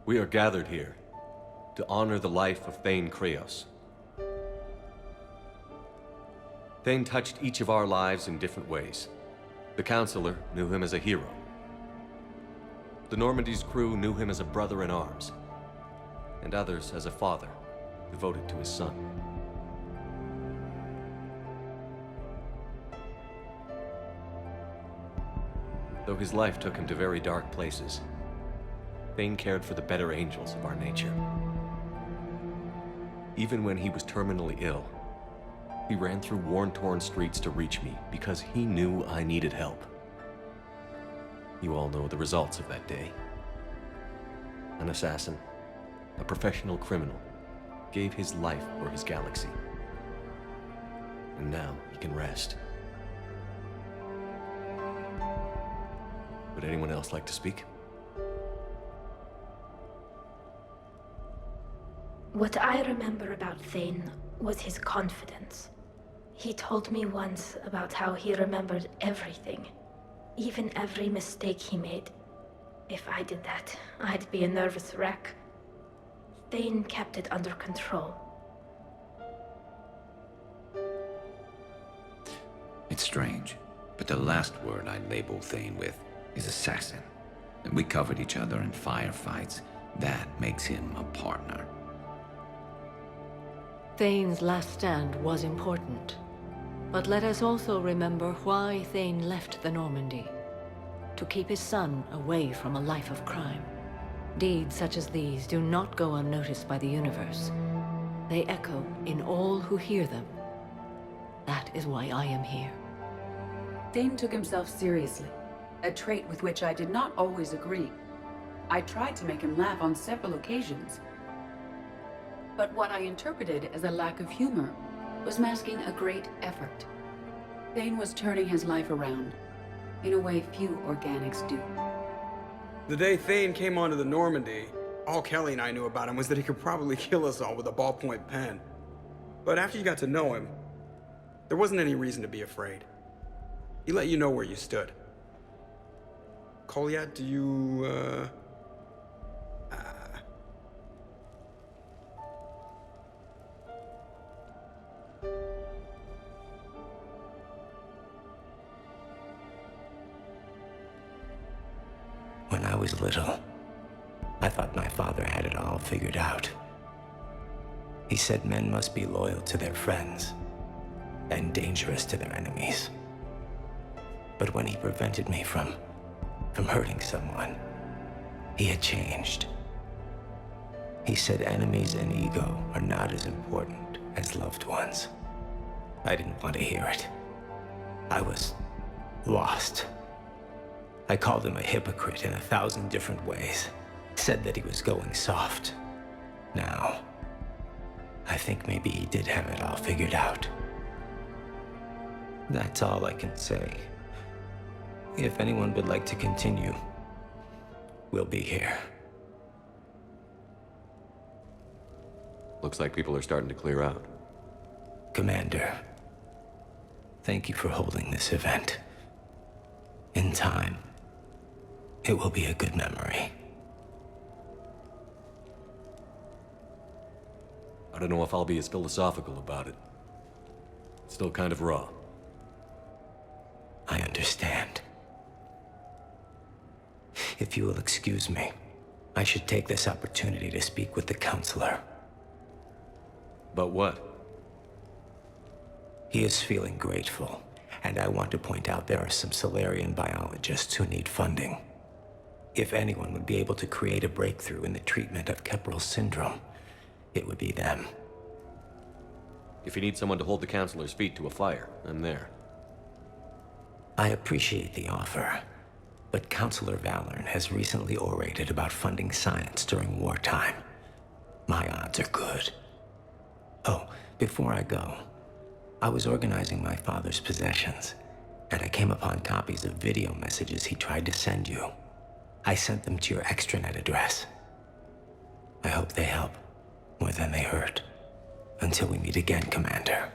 We are gathered here to honor the life of Thane Kreos. Thane touched each of our lives in different ways. The Counselor knew him as a hero. The Normandy's crew knew him as a brother in arms, and others as a father devoted to his son. Though his life took him to very dark places, Thane cared for the better angels of our nature. Even when he was terminally ill, he ran through worn-torn streets to reach me because he knew I needed help. You all know the results of that day. An assassin, a professional criminal, gave his life for his galaxy. And now he can rest. Would anyone else like to speak? What I remember about Thane was his confidence. He told me once about how he remembered everything, even every mistake he made. If I did that, I'd be a nervous wreck. Thane kept it under control. It's strange, but the last word I label Thane with is assassin. And we covered each other in firefights. That makes him a partner. Thane's last stand was important. But let us also remember why Thane left the Normandy. To keep his son away from a life of crime. Deeds such as these do not go unnoticed by the universe. They echo in all who hear them. That is why I am here. Thane took himself seriously, a trait with which I did not always agree. I tried to make him laugh on several occasions. But what I interpreted as a lack of humor was masking a great effort. Thane was turning his life around, in a way few organics do. The day Thane came onto the Normandy, all Kelly and I knew about him was that he could probably kill us all with a ballpoint pen. But after you got to know him, there wasn't any reason to be afraid. He let you know where you stood. Kolyat, do you, When I was little, I thought my father had it all figured out. He said men must be loyal to their friends and dangerous to their enemies. But when he prevented me from hurting someone, he had changed. He said enemies and ego are not as important as loved ones. I didn't want to hear it. I was lost. I called him a hypocrite in 1,000 different ways. Said that he was going soft. Now, I think maybe he did have it all figured out. That's all I can say. If anyone would like to continue, we'll be here. Looks like people are starting to clear out. Commander, thank you for holding this event. In time, it will be a good memory. I don't know if I'll be as philosophical about it. It's still kind of raw. I understand. If you will excuse me, I should take this opportunity to speak with the Counselor. But what? He is feeling grateful, and I want to point out there are some Solarian biologists who need funding. If anyone would be able to create a breakthrough in the treatment of Kepral syndrome, it would be them. If you need someone to hold the Counselor's feet to a fire, I'm there. I appreciate the offer, but Counselor Valorn has recently orated about funding science during wartime. My odds are good. Oh, before I go, I was organizing my father's possessions, and I came upon copies of video messages he tried to send you. I sent them to your extranet address. I hope they help more than they hurt. Until we meet again, Commander.